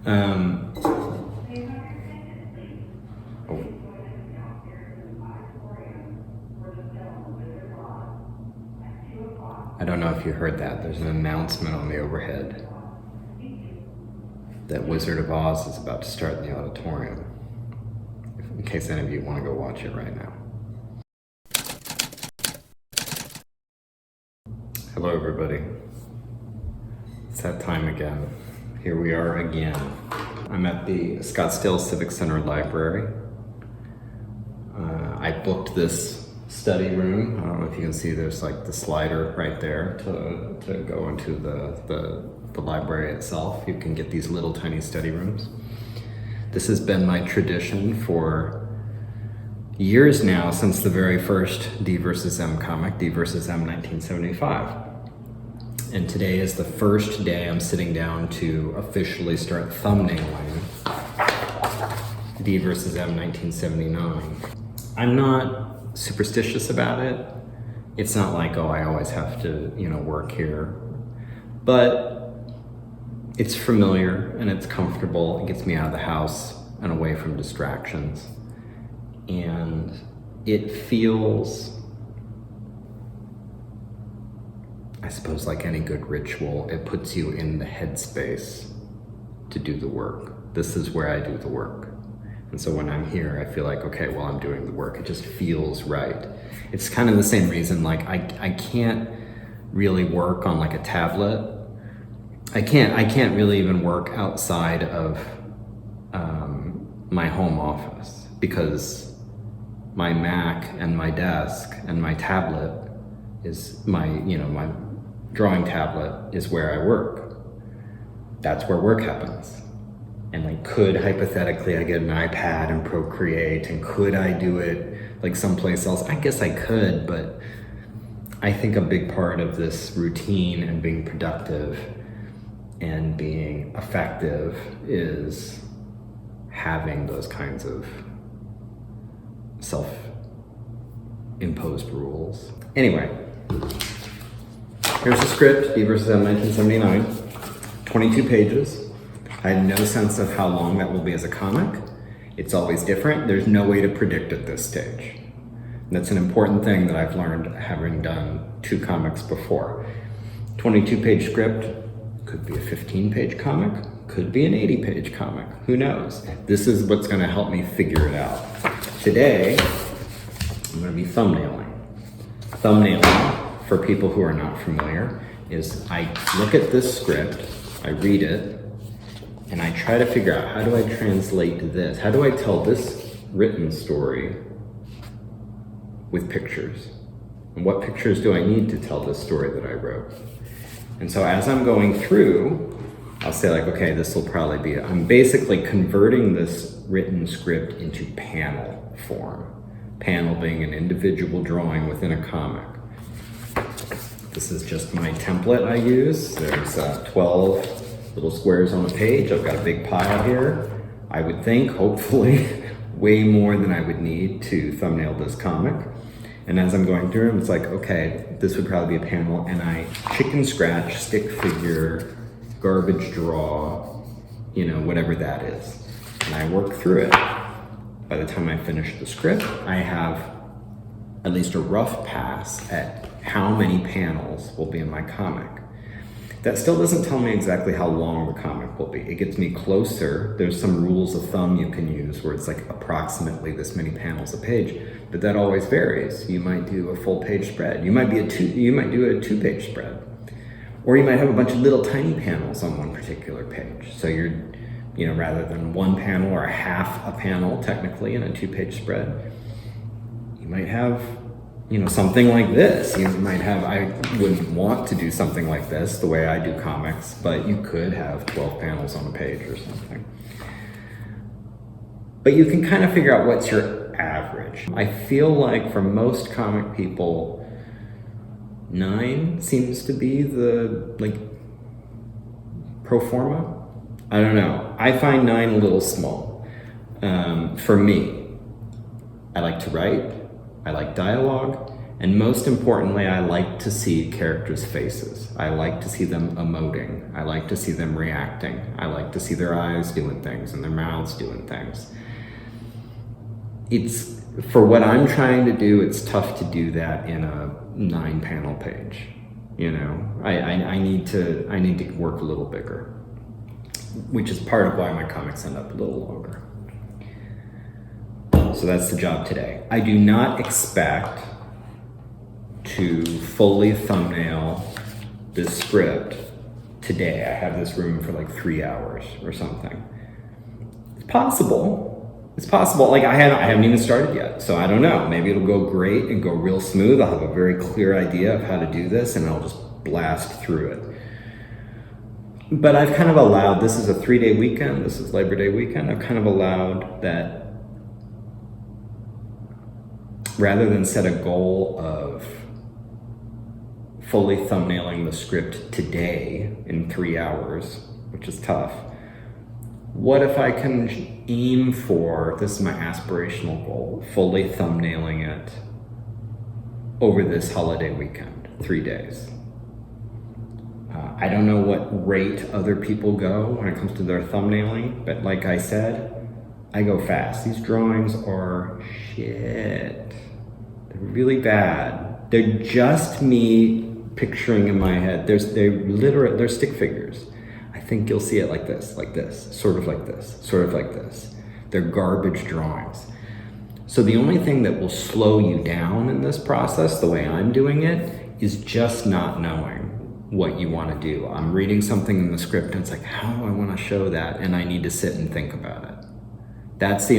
I don't know if you heard that. There's an announcement on the overhead that Wizard of Oz is about to start in the auditorium, in case any of you want to go watch it right now. Hello everybody. It's that time again. Here we are again. I'm at the Scottsdale Civic Center Library. I booked this study room. I don't know if you can see there's like the slider right there to go into the library itself. You can get these little tiny study rooms. This has been my tradition for years now, since the very first DvsM comic, DvsM 1975. And today is the first day I'm sitting down to officially start thumbnailing DvsM 1979. I'm not superstitious about it. It's not like, oh, I always have to, work here. But it's familiar and it's comfortable. It gets me out of the house and away from distractions. And it feels, I suppose, like any good ritual, it puts you in the headspace to do the work. This is where I do the work. And so when I'm here, I feel like, okay, well, I'm doing the work. It just feels right. It's kind of the same reason, like I can't really work on like a tablet. I can't really even work outside of my home office, because my Mac and my desk and my tablet is my drawing tablet is where I work. That's where work happens. And like, could hypothetically I get an iPad and Procreate, and could I do it like someplace else? I guess I could, but I think a big part of this routine and being productive and being effective is having those kinds of self-imposed rules. Anyway, here's the script, DvsM 1979, 22 pages. I have no sense of how long that will be as a comic. It's always different. There's no way to predict at this stage. And that's an important thing that I've learned having done 2 comics before. 22-page script, could be a 15-page comic, could be an 80-page comic, who knows? This is what's gonna help me figure it out. Today, I'm gonna be thumbnailing. Thumbnailing, for people who are not familiar, is I look at this script, I read it, and I try to figure out, how do I translate this? How do I tell this written story with pictures? And what pictures do I need to tell this story that I wrote? And so as I'm going through, I'll say like, okay, this will probably be, I'm basically converting this written script into panel form. Panel being an individual drawing within a comic. This is just my template I use. There's 12 little squares on the page. I've got a big pile here. I would think, hopefully, way more than I would need to thumbnail this comic. And as I'm going through them, it's like, okay, this would probably be a panel, and I chicken scratch, stick figure, garbage draw, whatever that is. And I work through it. By the time I finish the script, I have at least a rough pass at how many panels will be in my comic. That still doesn't tell me exactly how long the comic will be. It gets me closer. There's some rules of thumb you can use where it's like approximately this many panels a page, but that always varies. You might do a full page spread. You might do a 2-page spread. Or you might have a bunch of little tiny panels on one particular page. So you're, rather than one panel or a half a panel technically in a 2-page spread, you might have something like this. You might have, I wouldn't want to do something like this the way I do comics, but you could have 12 panels on a page or something. But you can kind of figure out what's your average. I feel like for most comic people, 9 seems to be the, pro forma. I don't know. I find 9 a little small. For me, I like to write. I like dialogue, And most importantly, I like to see characters' faces. I like to see them emoting. I like to see them reacting. I like to see their eyes doing things and their mouths doing things. It's, for what I'm trying to do, it's tough to do that in a 9-panel page. You know, I need to work a little bigger, which is part of why my comics end up a little longer. So that's the job today. I do not expect to fully thumbnail this script today. I have this room for like 3 hours or something. It's possible. It's possible. Like I haven't even started yet, so I don't know. Maybe it'll go great and go real smooth. I'll have a very clear idea of how to do this, and I'll just blast through it. But I've kind of allowed, this is a 3-day weekend, this is Labor Day weekend, I've kind of allowed that rather than set a goal of fully thumbnailing the script today in 3 hours, which is tough, what if I can aim for, this is my aspirational goal, fully thumbnailing it over this holiday weekend, 3 days. I don't know what rate other people go when it comes to their thumbnailing, but like I said, I go fast. These drawings are shit. They're really bad. They're just me picturing in my head. They're stick figures. I think you'll see it like this, sort of like this, sort of like this. They're garbage drawings. So the only thing that will slow you down in this process, the way I'm doing it, is just not knowing what you want to do. I'm reading something in the script and it's like, how do I want to show that? And I need to sit and think about it. That's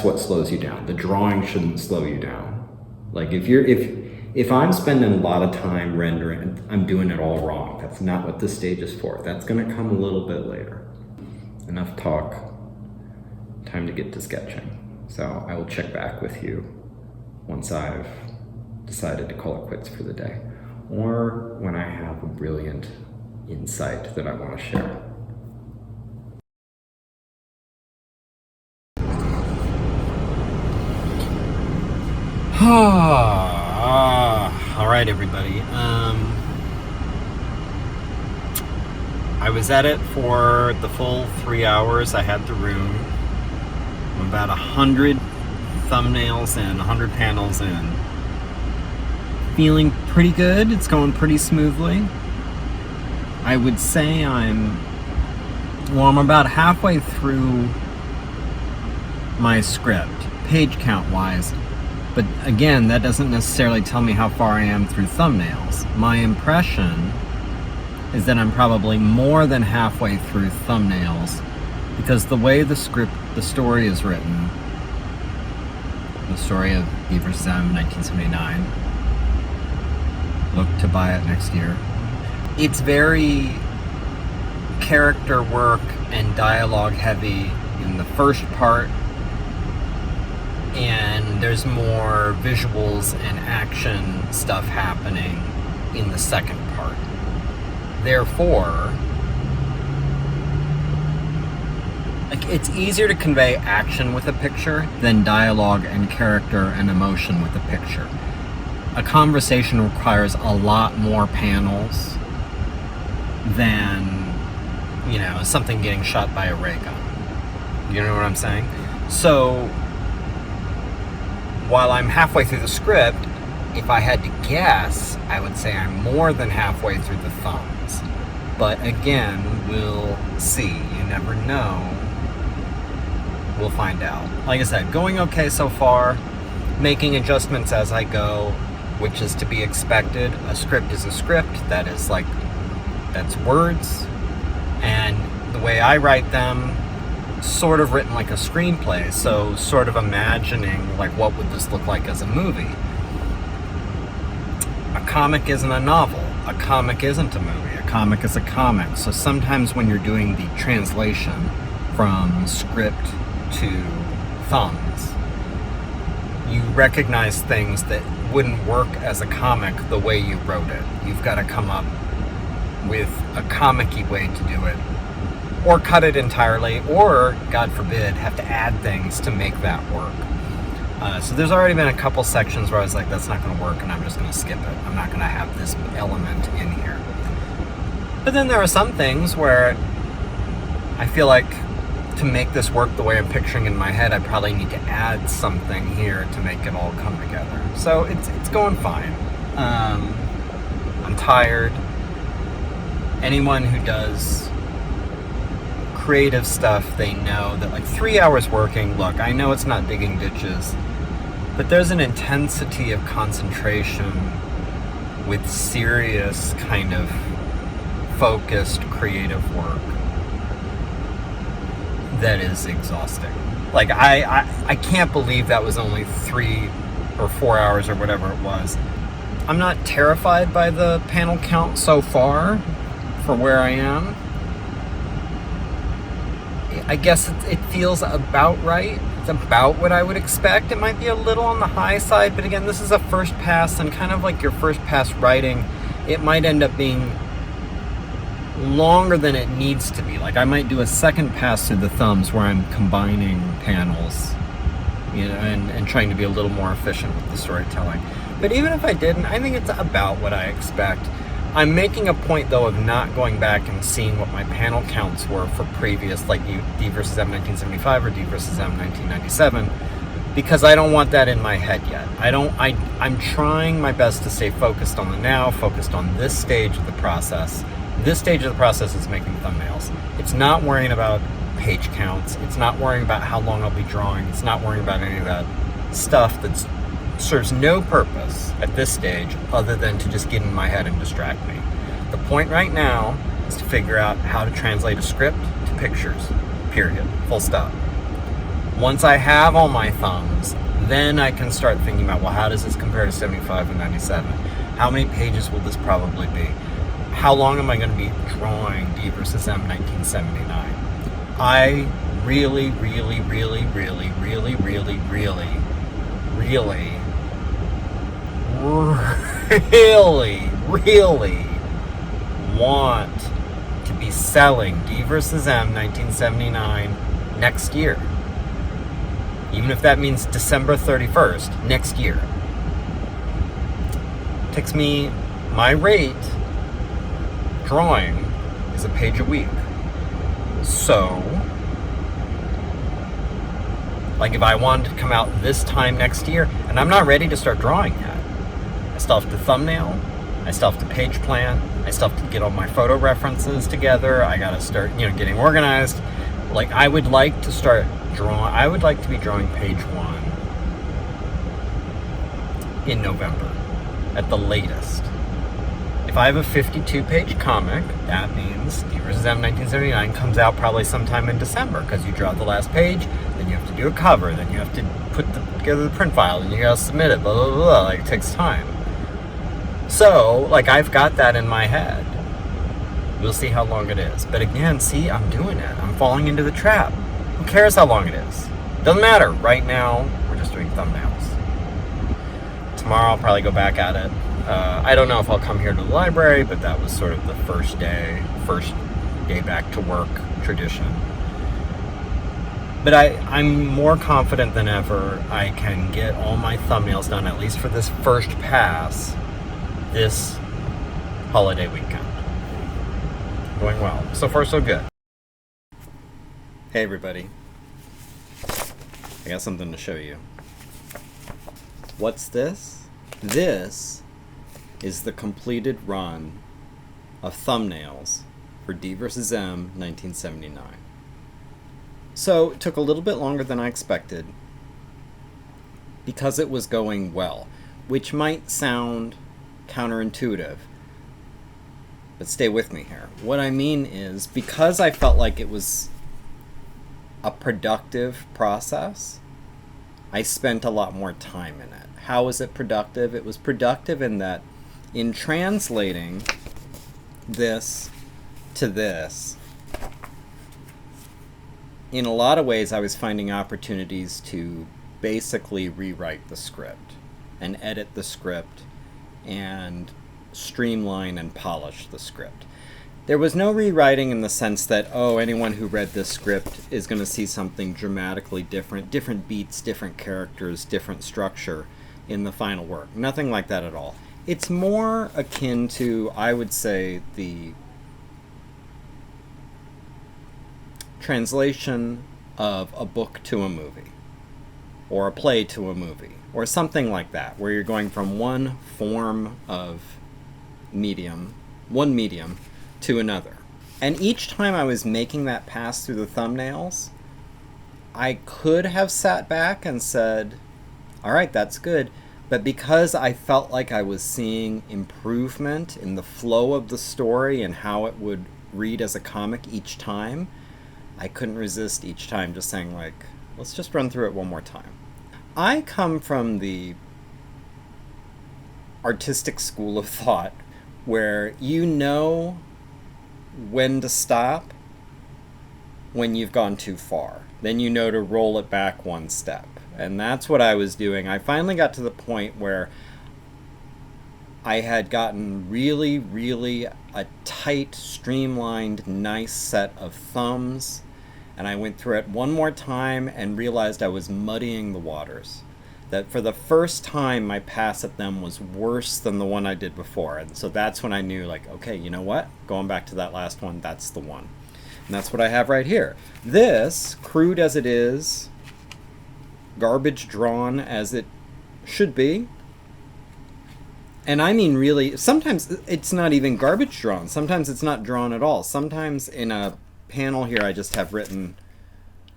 what slows you down. The drawing shouldn't slow you down. Like if I'm spending a lot of time rendering, I'm doing it all wrong. That's not what this stage is for. That's going to come a little bit later. Enough talk. Time to get to sketching. So I will check back with you once I've decided to call it quits for the day, or when I have a brilliant insight that I want to share. All right, everybody. I was at it for the full 3 hours. I had the room. I'm about 100 thumbnails in, 100 panels in. Feeling pretty good. It's going pretty smoothly. I would say I'm about halfway through my script, page count wise. But again, that doesn't necessarily tell me how far I am through thumbnails. My impression is that I'm probably more than halfway through thumbnails, because the way the story is written, the story of DvsM 1979, look to buy it next year. It's very character work and dialogue heavy in the first part, and there's more visuals and action stuff happening in the second part. Therefore, it's easier to convey action with a picture than dialogue and character and emotion with a picture. A conversation requires a lot more panels than, something getting shot by a ray gun. You know what I'm saying? So, while I'm halfway through the script, if I had to guess, I would say I'm more than halfway through the thumbs. But again, we'll see. You never know. We'll find out. Like I said, going okay so far, making adjustments as I go, which is to be expected. A script is a script. That's words. And the way I write them, sort of written like a screenplay, so sort of imagining like what would this look like as a movie. A comic isn't a novel. A comic isn't a movie. A comic is a comic. So sometimes when you're doing the translation from script to thumbs, you recognize things that wouldn't work as a comic the way you wrote it. You've got to come up with a comic-y way to do it, or cut it entirely, or, God forbid, have to add things to make that work. So there's already been a couple sections where I was like, that's not going to work, and I'm just going to skip it. I'm not going to have this element in here. But then there are some things where I feel like to make this work the way I'm picturing in my head, I probably need to add something here to make it all come together. So it's going fine. I'm tired. Anyone who does creative stuff, they know that like 3 hours working, look, I know it's not digging ditches, but there's an intensity of concentration with serious kind of focused creative work that is exhausting. Like I can't believe that was only 3 or 4 hours or whatever it was. I'm not terrified by the panel count so far for where I am. I guess it feels about right. It's about what I would expect. It might be a little on the high side, but again, this is a first pass, and kind of like your first pass writing, it might end up being longer than it needs to be. Like I might do a second pass through the thumbs where I'm combining panels, you know, and trying to be a little more efficient with the storytelling. But even if I didn't, I think it's about what I expect. I'm making a point, though, of not going back and seeing what my panel counts were for previous, like DvsM 1975 or DvsM 1997, because I don't want that in my head yet. I'm trying my best to stay focused on the now, focused on this stage of the process. This stage of the process is making thumbnails. It's not worrying about page counts. It's not worrying about how long I'll be drawing. It's not worrying about any of that stuff that serves no purpose at this stage other than to just get in my head and distract me. The point right now is to figure out how to translate a script to pictures, period, full stop. Once I have all my thumbs, then I can start thinking about, well, how does this compare to 75 and 97? How many pages will this probably be? How long am I going to be drawing DvsM 1979? I really, really, really, really, really, really, really, really, really want to be selling DvsM 1979 next year. Even if that means December 31st, next year. It takes me, my rate drawing is a page a week. So, like if I wanted to come out this time next year, and I'm not ready to start drawing yet. I still have to thumbnail, I still have to page plan, I still have to get all my photo references together, I gotta start, getting organized. Like I would like to start drawing, I would like to be drawing page 1 in November, at the latest. If I have a 52-page comic, that means DvsM 1979 comes out probably sometime in December, because you draw the last page, then you have to do a cover, then you have to put together the print file, then you gotta submit it, blah, blah, blah, like it takes time. So, like I've got that in my head. We'll see how long it is. But again, see, I'm doing it. I'm falling into the trap. Who cares how long it is? Doesn't matter. Right now, we're just doing thumbnails. Tomorrow I'll probably go back at it. I don't know if I'll come here to the library, but that was sort of the first day back to work tradition. But I'm more confident than ever I can get all my thumbnails done, at least for this first pass, this holiday weekend. Going well. So far, so good. Hey, everybody. I got something to show you. What's this? This is the completed run of thumbnails for DvsM 1979. So it took a little bit longer than I expected because it was going well, which might sound counterintuitive, but stay with me here. What I mean is, because I felt like it was a productive process, I spent a lot more time in it. How was it productive? It was productive in that, in translating this to this, in a lot of ways I was finding opportunities to basically rewrite the script and edit the script and streamline and polish the script. There was no rewriting in the sense that, oh, anyone who read this script is going to see something dramatically different beats, different characters, different structure in the final work. Nothing like that at all. It's more akin to, I would say, the translation of a book to a movie, or a play to a movie, or something like that, where you're going from one form of medium, one medium, to another. And each time I was making that pass through the thumbnails, I could have sat back and said, all right, that's good. But because I felt like I was seeing improvement in the flow of the story and how it would read as a comic each time, I couldn't resist each time just saying, like, let's just run through it one more time. I come from the artistic school of thought where you know when to stop when you've gone too far. Then you know to roll it back one step. And that's what I was doing. I finally got to the point where I had gotten really, really a tight, streamlined, nice set of thumbs. And I went through it one more time and realized I was muddying the waters. That for the first time, my pass at them was worse than the one I did before. And so that's when I knew, like, okay, you know what? Going back to that last one, that's the one. And that's what I have right here. This, crude as it is, garbage drawn as it should be. And I mean, really, sometimes it's not even garbage drawn. Sometimes it's not drawn at all. Sometimes in a panel here, I just have written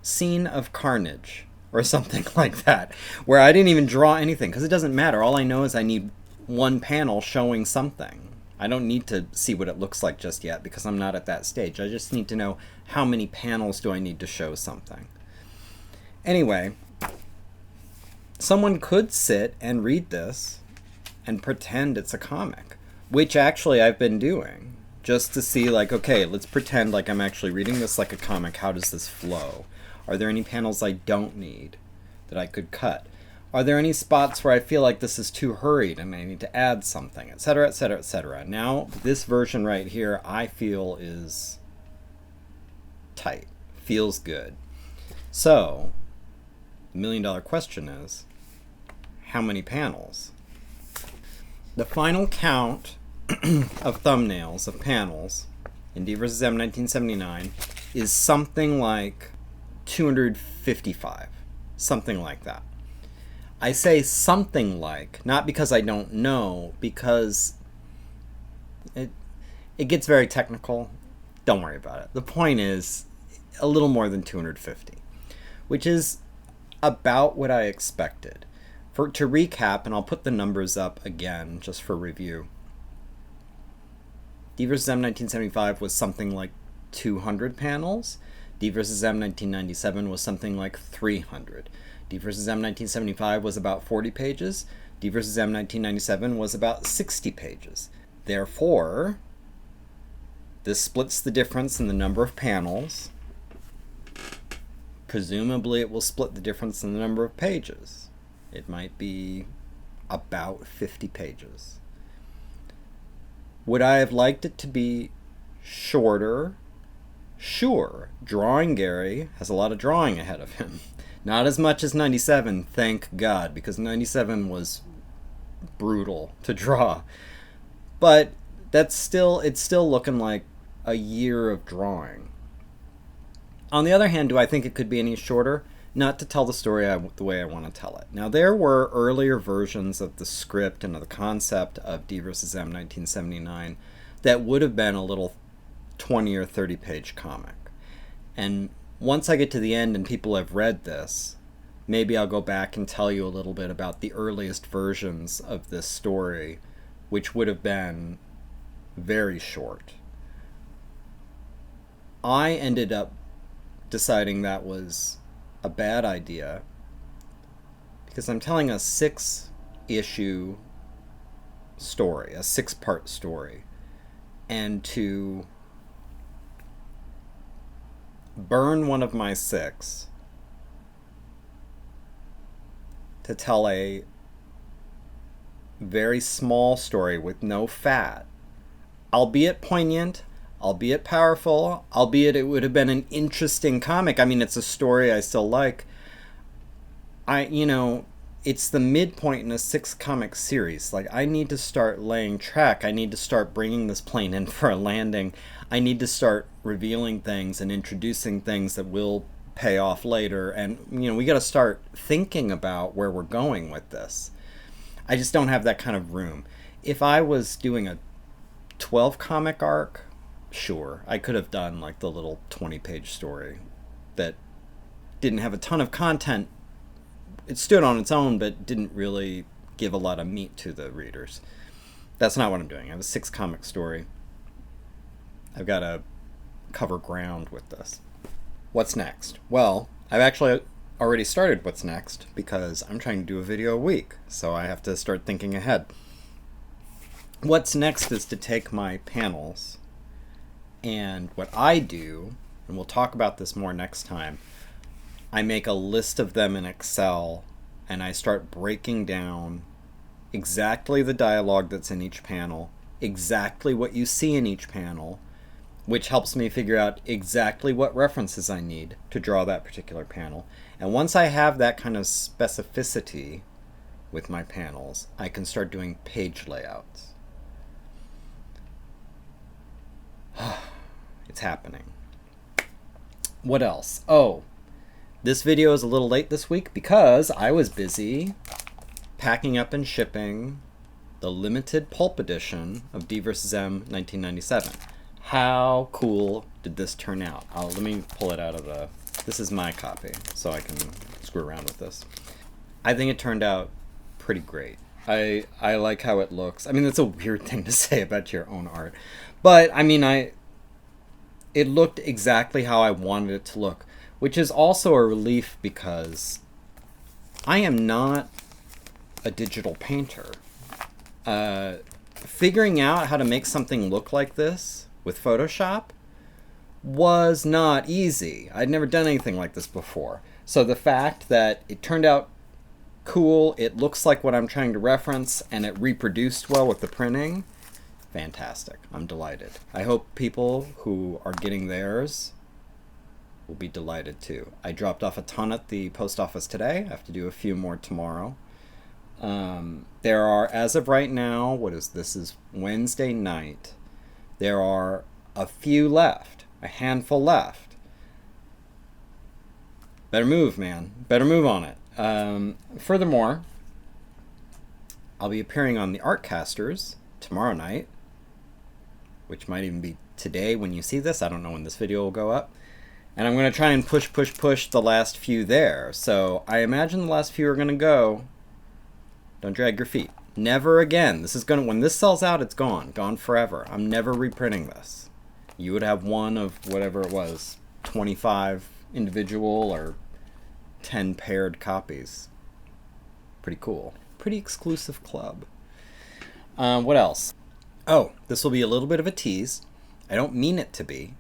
scene of carnage or something like that, where I didn't even draw anything because it doesn't matter. All I know is I need one panel showing something. I don't need to see what it looks like just yet because I'm not at that stage. I just need to know how many panels do I need to show something. Anyway, someone could sit and read this and pretend it's a comic, which actually I've been doing, just to see, like, okay, let's pretend like I'm actually reading this like a comic. How does this flow? Are there any panels I don't need that I could cut? Are there any spots where I feel like this is too hurried and I need to add something, etc., etc., etc.? Now, this version right here, I feel is tight, feels good. So, the $1,000,000 question is, how many panels? The final count of thumbnails, of panels, in DvsM 1979 is something like 255. Something like that. I say something like, not because I don't know, because it gets very technical. Don't worry about it. The point is a little more than 250, which is about what I expected. To recap, and I'll put the numbers up again just for review, DvsM 1975 was something like 200 panels. DvsM 1997 was something like 300. DvsM 1975 was about 40 pages. DvsM 1997 was about 60 pages. Therefore, this splits the difference in the number of panels. Presumably, it will split the difference in the number of pages. It might be about 50 pages. Would I have liked it to be shorter? Sure. Drawing Gary has a lot of drawing ahead of him. Not as much as 97, thank God, because 97 was brutal to draw. But it's still looking like a year of drawing. On the other hand, do I think it could be any shorter? Not to tell the story the way I want to tell it. Now, there were earlier versions of the script and of the concept of DvsM 1979 that would have been a little 20 or 30 page comic. And once I get to the end and people have read this, maybe I'll go back and tell you a little bit about the earliest versions of this story, which would have been very short. I ended up deciding that was a bad idea because I'm telling a 6-issue story, a 6-part story, and to burn one of my 6 to tell a very small story with no fat, albeit poignant, albeit powerful, albeit it would have been an interesting comic. I mean, it's a story I still like. It's the midpoint in a 6 comic series. Like, I need to start laying track. I need to start bringing this plane in for a landing. I need to start revealing things and introducing things that will pay off later. And, we got to start thinking about where we're going with this. I just don't have that kind of room. If I was doing a 12 comic arc, sure, I could have done like the little 20-page story that didn't have a ton of content. It stood on its own, but didn't really give a lot of meat to the readers. That's not what I'm doing. I have a 6 comic story. I've got to cover ground with this. What's next? Well, I've actually already started what's next because I'm trying to do a video a week, so I have to start thinking ahead. What's next is to take my panels, and what I do, and we'll talk about this more next time, I make a list of them in Excel, and I start breaking down exactly the dialogue that's in each panel, exactly what you see in each panel, which helps me figure out exactly what references I need to draw that particular panel. And once I have that kind of specificity with my panels, I can start doing page layouts. It's happening. What else? Oh, this video is a little late this week because I was busy packing up and shipping the limited pulp edition of DvsM 1997. How cool did this turn out? Let me pull it out of the... This is my copy, so I can screw around with this. I think it turned out pretty great. I like how it looks. I mean, that's a weird thing to say about your own art. But, I mean, it looked exactly how I wanted it to look, which is also a relief because I am not a digital painter. Figuring out how to make something look like this with Photoshop was not easy. I'd never done anything like this before. So the fact that it turned out cool, it looks like what I'm trying to reference, and it reproduced well with the printing, fantastic. I'm delighted. I hope people who are getting theirs will be delighted too. I dropped off a ton at the post office today. I have to do a few more tomorrow. There are, as of right now, this is Wednesday night, there are a few left, a handful left. Better move, man. Better move on it. Furthermore, I'll be appearing on the Artcasters tomorrow night, which might even be today when you see this. I don't know when this video will go up. And I'm going to try and push the last few there. So I imagine the last few are going to go. Don't drag your feet. Never again. This is going to, when this sells out, it's gone. Gone forever. I'm never reprinting this. You would have one of whatever it was, 25 individual or 10 paired copies. Pretty cool. Pretty exclusive club. What else? Oh, this will be a little bit of a tease. I don't mean it to be.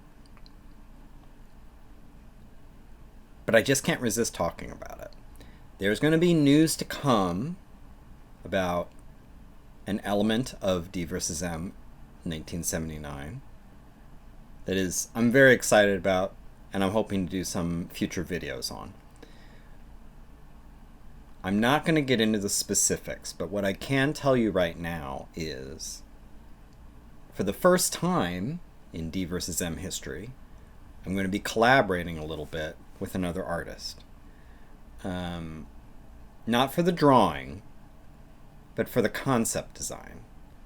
But I just can't resist talking about it. There's going to be news to come about an element of DvsM 1979 that is I'm very excited about, and I'm hoping to do some future videos on. I'm not going to get into the specifics, but what I can tell you right now is, for the first time in DvsM history, I'm going to be collaborating a little bit with another artist. Not for the drawing, but for the concept design.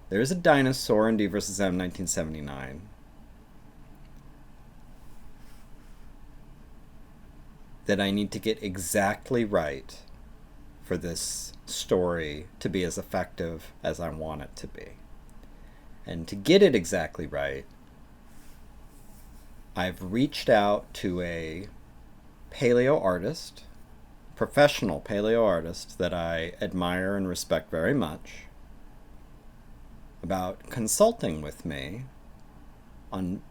There's a dinosaur in DvsM 1979 that I need to get exactly right for this story to be as effective as I want it to be. And to get it exactly right, I've reached out to a paleo artist, professional paleo artist that I admire and respect very much, about consulting with me on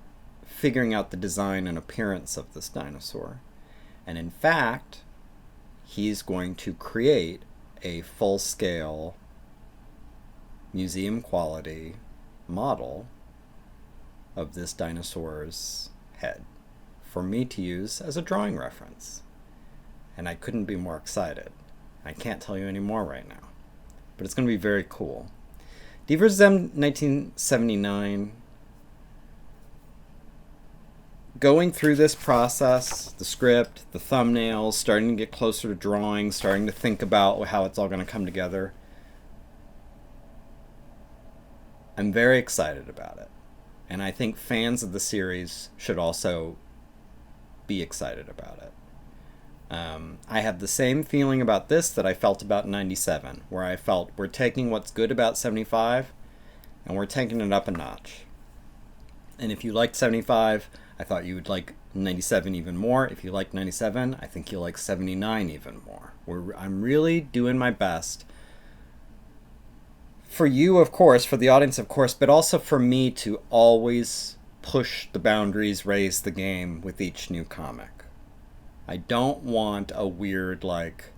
figuring out the design and appearance of this dinosaur. And in fact, he's going to create a full-scale, museum-quality model of this dinosaur's head for me to use as a drawing reference. And I couldn't be more excited. I can't tell you any more right now, but it's going to be very cool. DvsM 1979, going through this process, the script, the thumbnails, starting to get closer to drawing, starting to think about how it's all going to come together, I'm very excited about it. And I think fans of the series should also be excited about it. I have the same feeling about this that I felt about 97, where I felt we're taking what's good about 75 and we're taking it up a notch. And if you liked 75, I thought you would like 97 even more. If you like 97, I think you'll like 79 even more. I'm really doing my best for you, of course, for the audience, of course, but also for me to always push the boundaries, raise the game with each new comic. I don't want a weird, like,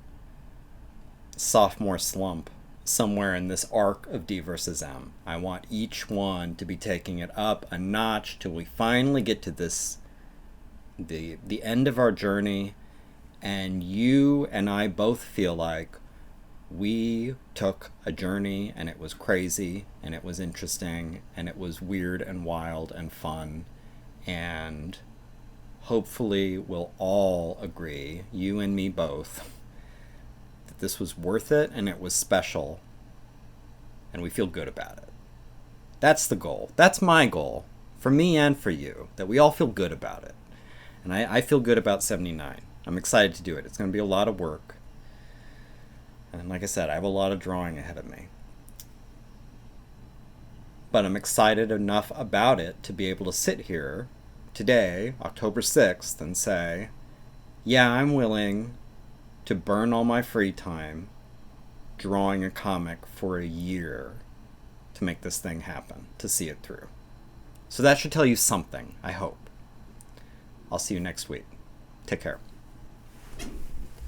sophomore slump somewhere in this arc of DvsM. I want each one to be taking it up a notch till we finally get to this, the end of our journey, and you and I both feel like we took a journey and it was crazy and it was interesting and it was weird and wild and fun, and hopefully we'll all agree, you and me both, that this was worth it and it was special and we feel good about it. That's the goal. That's my goal, for me and for you, that we all feel good about it. And I feel good about 79. I'm excited to do it. It's going to be a lot of work. And like I said, I have a lot of drawing ahead of me. But I'm excited enough about it to be able to sit here today, October 6th, and say, yeah, I'm willing to burn all my free time drawing a comic for a year to make this thing happen, to see it through. So that should tell you something, I hope. I'll see you next week. Take care.